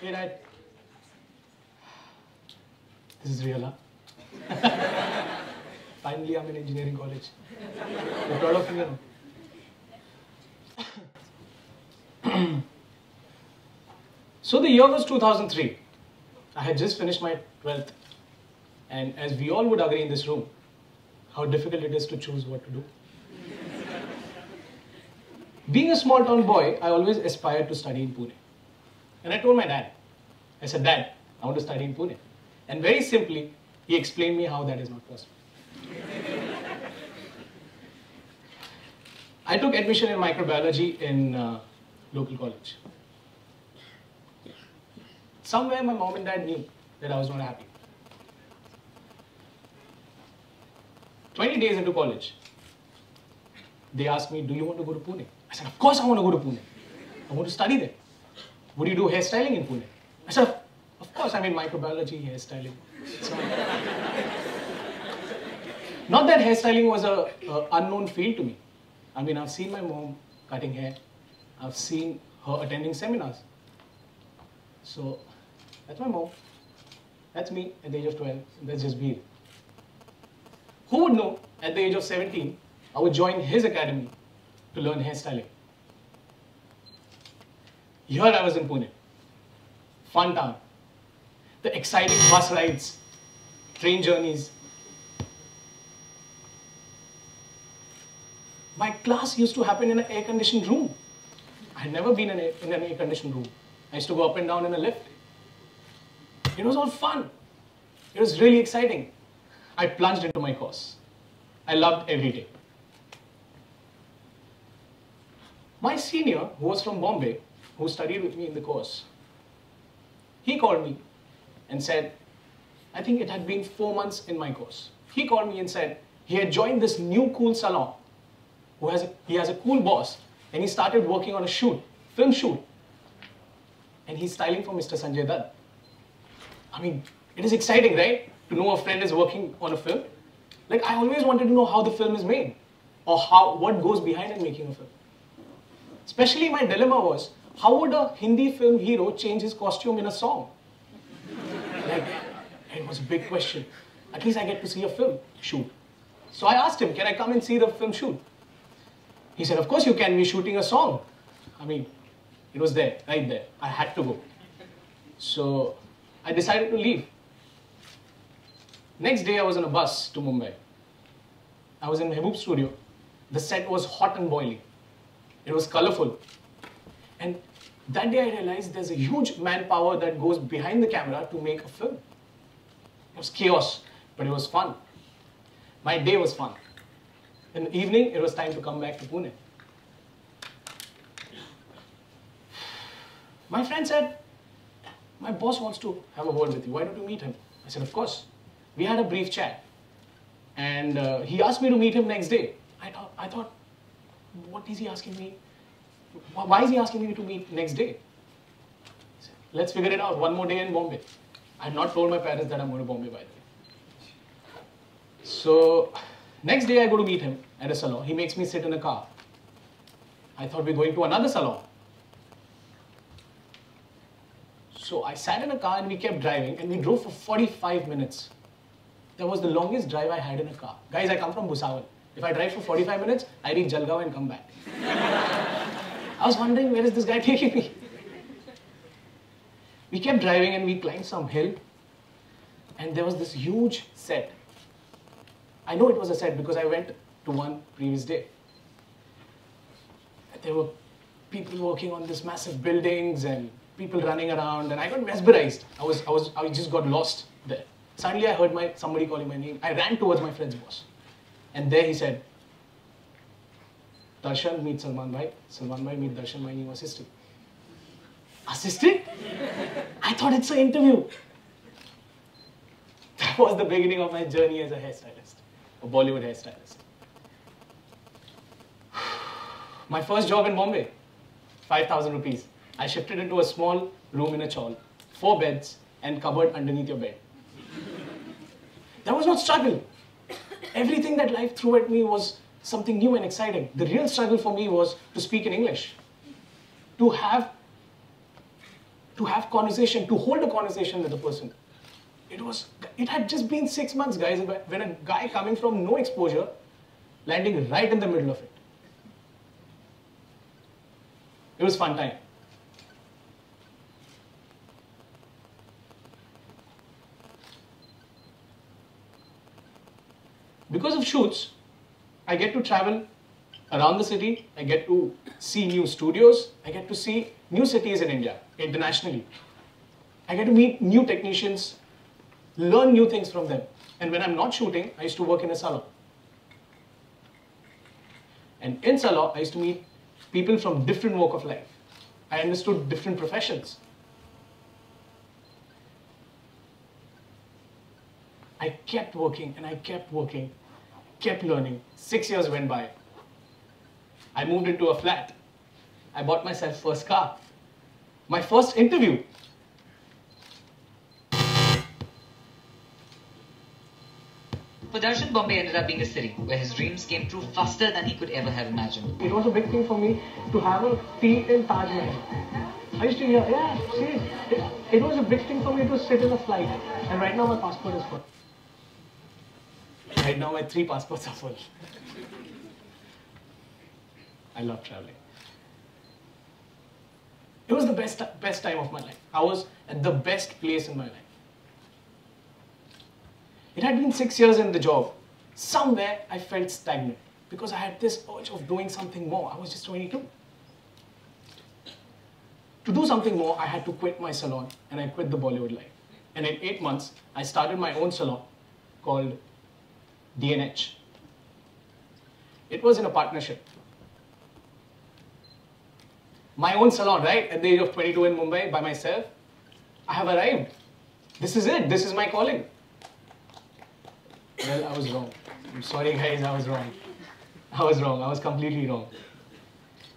Hey Dad. This is real, huh? Finally, I'm in engineering college. I'm proud of you, So the year was 2003. I had just finished my 12th. And as we all would agree in this room, how difficult it is to choose what to do. Being a small town boy, I always aspired to study in Pune. And I told my dad, I said, Dad, I want to study in Pune. And very simply, he explained me how that is not possible. I took admission in microbiology in local college. Somewhere my mom and dad knew that I was not happy. 20 days into college, they asked me, do you want to go to Pune? I said, of course I want to go to Pune. I want to study there. Would you do hairstyling in Pune? I said, of course, I mean microbiology, hairstyling. So, not that hairstyling was an unknown field to me. I mean, I've seen my mom cutting hair. I've seen her attending seminars. So, that's my mom. That's me at the age of 12. That's just Veer. Who would know, at the age of 17, I would join his academy to learn hairstyling. Here I was in Pune. Fun town. The exciting bus rides, train journeys. My class used to happen in an air-conditioned room. I had never been in an air-conditioned room. I used to go up and down in a lift. It was all fun. It was really exciting. I plunged into my course. I loved every day. My senior, who was from Bombay, who studied with me in the course, he called me and said, I think it had been 4 months in my course. He called me and said he had joined this new cool salon. He has a cool boss, and he started working on a shoot, film shoot. And he's styling for Mr. Sanjay Dutt. I mean, it is exciting, right? To know a friend is working on a film. Like, I always wanted to know how the film is made, or what goes behind in making a film. Especially my dilemma was, how would a Hindi film hero change his costume in a song? Like, it was a big question. At least I get to see a film shoot. So I asked him, can I come and see the film shoot? He said, of course you can, we're shooting a song. I mean, it was there, right there. I had to go. So I decided to leave. Next day I was on a bus to Mumbai. I was in Mehboob studio. The set was hot and boiling. It was colorful. And that day I realized there's a huge manpower that goes behind the camera to make a film. It was chaos, but it was fun. My day was fun. In the evening, it was time to come back to Pune. My friend said, my boss wants to have a word with you. Why don't you meet him? I said, of course. We had a brief chat. And he asked me to meet him next day. I thought, what is he asking me? Why is he asking me to meet next day? He said, let's figure it out. One more day in Bombay. I had not told my parents that I'm going to Bombay, by the way. So, next day I go to meet him at a salon. He makes me sit in a car. I thought we're going to another salon. So I sat in a car and we kept driving and we drove for 45 minutes. That was the longest drive I had in a car. Guys, I come from Bhusawal. If I drive for 45 minutes, I reach Jalgaon and come back. I was wondering, where is this guy taking me? We kept driving and we climbed some hill. And there was this huge set. I know it was a set because I went to one previous day. There were people working on these massive buildings and people running around, and I got mesmerized. I just got lost there. Suddenly I heard somebody calling my name. I ran towards my friend's boss. And there he said, Darshan, meet Salman bhai. Salman bhai, meet Darshan, my new assistant. Assistant? I thought it's an interview. That was the beginning of my journey as a hairstylist, a Bollywood hairstylist. My first job in Bombay, 5,000 rupees. I shifted into a small room in a chawl, 4 beds and cupboard underneath your bed. There was no struggle. Everything that life threw at me was something new and exciting. The real struggle for me was to speak in English. To have to have conversation, to hold a conversation with a person. It had just been 6 months, guys, when a guy coming from no exposure, landing right in the middle of it. It was fun time. Because of shoots, I get to travel around the city, I get to see new studios, I get to see new cities in India, internationally. I get to meet new technicians, learn new things from them. And when I'm not shooting, I used to work in a salon. And in salon, I used to meet people from different walk of life. I understood different professions. I kept working and I kept working, kept learning. 6 years went by. I moved into a flat. I bought myself first car. My first interview. For Darshan, Bombay ended up being a city where his dreams came true faster than he could ever have imagined. It was a big thing for me to have a tea in Taj Mahal. I used to hear, yeah, see, it was a big thing for me to sit in a flight. And right now my passport is full. Right now my 3 passports are full. I love traveling. It was the best time of my life. I was at the best place in my life. It had been 6 years in the job. Somewhere I felt stagnant because I had this urge of doing something more. I was just 22. To do something more, I had to quit my salon and I quit the Bollywood life. And in 8 months, I started my own salon called DNH. It was in a partnership. My own salon, right? At the age of 22 in Mumbai by myself. I have arrived. This is it. This is my calling. Well, I was wrong. I'm sorry, guys, I was wrong. I was wrong. I was completely wrong.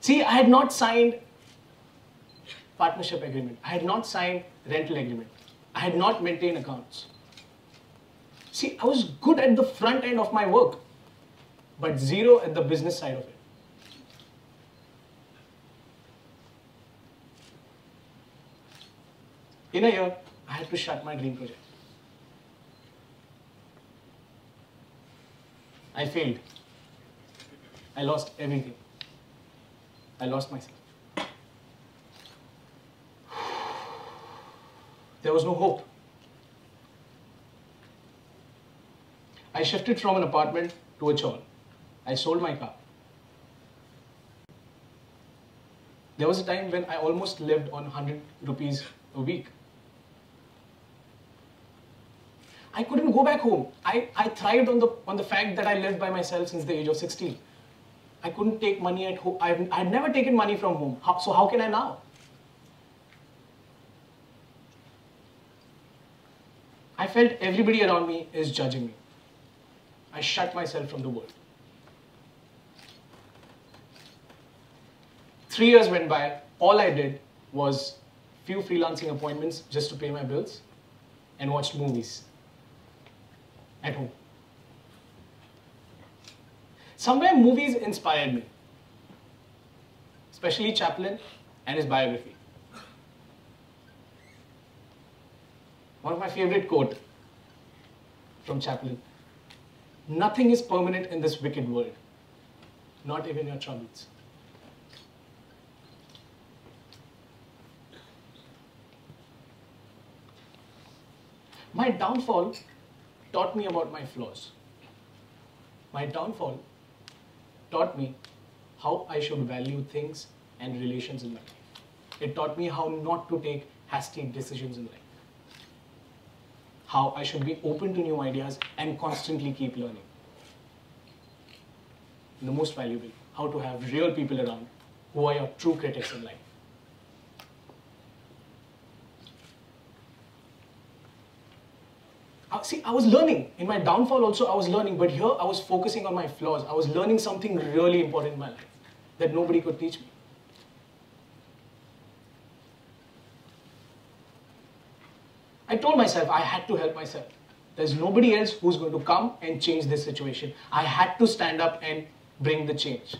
See, I had not signed partnership agreement. I had not signed rental agreement. I had not maintained accounts. See, I was good at the front end of my work, but zero at the business side of it. In a year, I had to shut my dream project. I failed. I lost everything. I lost myself. There was no hope. I shifted from an apartment to a chawl. I sold my car. There was a time when I almost lived on 100 rupees a week. I couldn't go back home. I thrived on the fact that I lived by myself since the age of 16. I couldn't take money at home. I've never taken money from home. So how can I now? I felt everybody around me is judging me. I shut myself from the world. 3 years went by. All I did was few freelancing appointments just to pay my bills and watched movies at home. Somewhere movies inspired me, especially Chaplin and his biography. One of my favorite quotes from Chaplin: "Nothing is permanent in this wicked world, not even your troubles." My downfall taught me about my flaws. My downfall taught me how I should value things and relations in my life. It taught me how not to take hasty decisions in life. How I should be open to new ideas and constantly keep learning. And the most valuable, how to have real people around who are your true critics in life. See, I was learning. In my downfall also, I was learning. But here, I was focusing on my flaws. I was learning something really important in my life that nobody could teach me. I told myself I had to help myself. There's nobody else who's going to come and change this situation. I had to stand up and bring the change.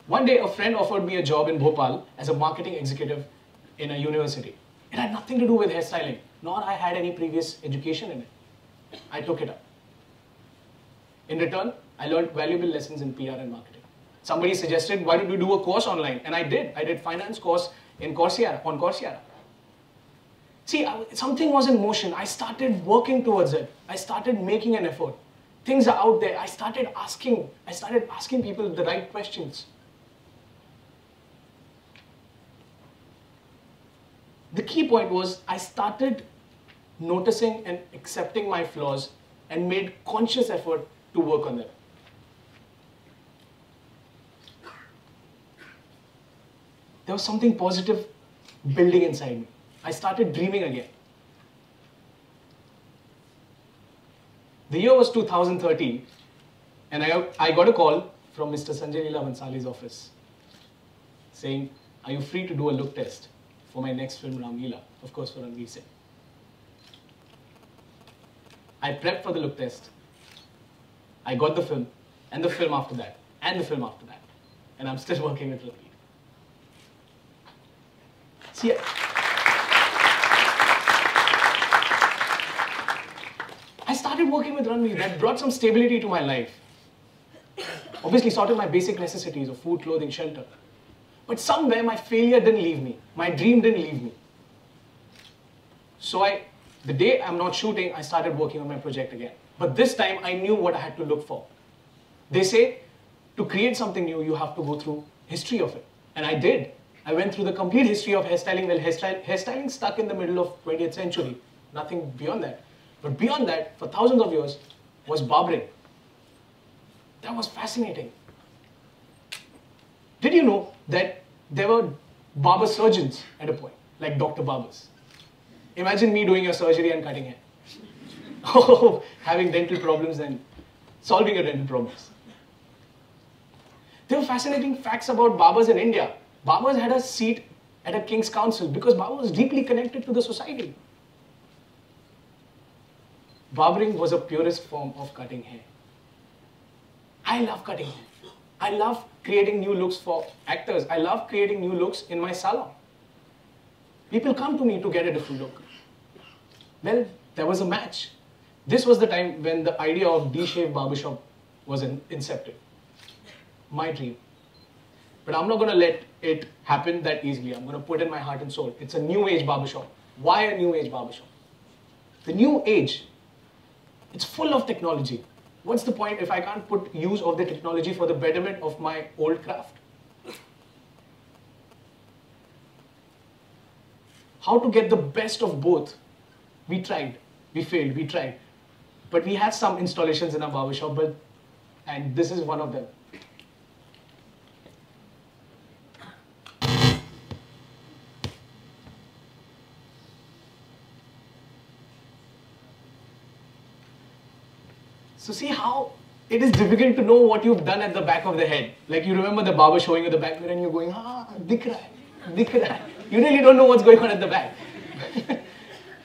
One day, a friend offered me a job in Bhopal as a marketing executive in a university. It had nothing to do with hairstyling, nor I had any previous education in it. I took it up. In return, I learned valuable lessons in PR and marketing. Somebody suggested, why don't you do a course online? And I did. I did finance course on Coursera. See, something was in motion. I started working towards it. I started making an effort. Things are out there. I started asking people the right questions. The key point was I started noticing and accepting my flaws and made conscious effort to work on them. There was something positive building inside me. I started dreaming again. The year was 2013, and I got a call from Mr. Sanjay Leela Bansali's office saying, are you free to do a look test for my next film, Ram Leela, of course for Ranveer Singh. I prepped for the look test. I got the film, and the film after that, and the film after that. And I'm still working with Ranveer. See, I started working with Ranveer. That brought some stability to my life. Obviously sorted my basic necessities of food, clothing, shelter. But somewhere my failure didn't leave me. My dream didn't leave me. So the day I'm not shooting, I started working on my project again. But this time I knew what I had to look for. They say, to create something new, you have to go through history of it. And I did. I went through the complete history of hairstyling. Well, hairstyling stuck in the middle of 20th century. Nothing beyond that. But beyond that, for thousands of years, was barbering. That was fascinating. Did you know that there were barber surgeons at a point, like Dr. Barbers? Imagine me doing your surgery and cutting hair. Oh, having dental problems and solving your dental problems. There were fascinating facts about barbers in India. Barbers had a seat at a king's council because barber was deeply connected to the society. Barbering was a purest form of cutting hair. I love cutting hair. I love creating new looks for actors. I love creating new looks in my salon. People come to me to get a different look. Well, there was a match. This was the time when the idea of D-shaped barbershop was incepted. My dream. But I'm not going to let it happen that easily. I'm going to put in my heart and soul. It's a new age barbershop. Why a new age barbershop? The new age, it's full of technology. What's the point if I can't put use of the technology for the betterment of my old craft? How to get the best of both? We tried. We failed. We tried. But we had some installations in our barbershop, and this is one of them. So see how it is difficult to know what you've done at the back of the head. Like you remember the barber showing you the back mirror and you're going, dikh raha hai, dikh raha hai. You really don't know what's going on at the back.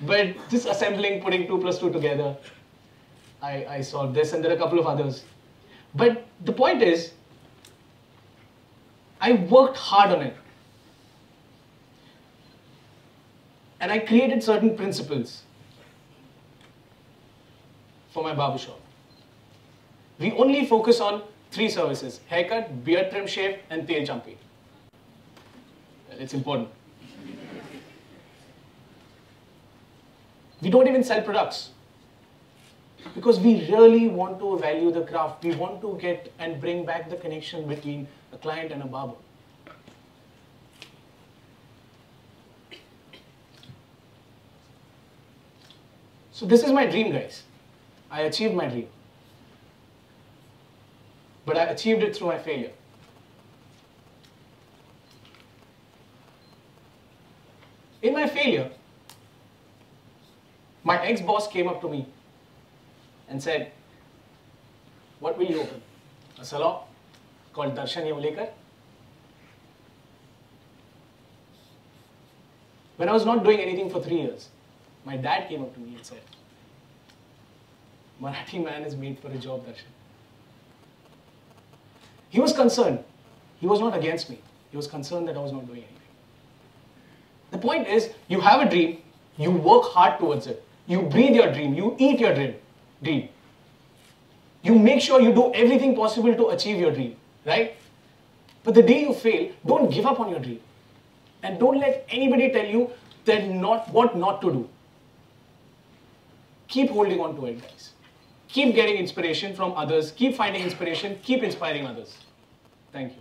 But just assembling, putting 2 plus 2 together, I solved this, and there are a couple of others. But the point is, I worked hard on it. And I created certain principles for my barbershop. We only focus on 3 services: haircut, beard trim shave, and tail champi. It's important. We don't even sell products because we really want to value the craft. We want to get and bring back the connection between a client and a barber. So this is my dream, guys. I achieved my dream. But I achieved it through my failure. In my failure, my ex-boss came up to me and said, what will you open? A salon called Darshan Yewalekar? When I was not doing anything for 3 years, my dad came up to me and said, Marathi man is made for a job, Darshan. He was concerned. He was not against me. He was concerned that I was not doing anything. The point is, you have a dream, you work hard towards it. You breathe your dream, you eat your dream. You make sure you do everything possible to achieve your dream, right? But the day you fail, don't give up on your dream. And don't let anybody tell you what not to do. Keep holding on to it, guys. Keep getting inspiration from others. Keep finding inspiration. Keep inspiring others. Thank you.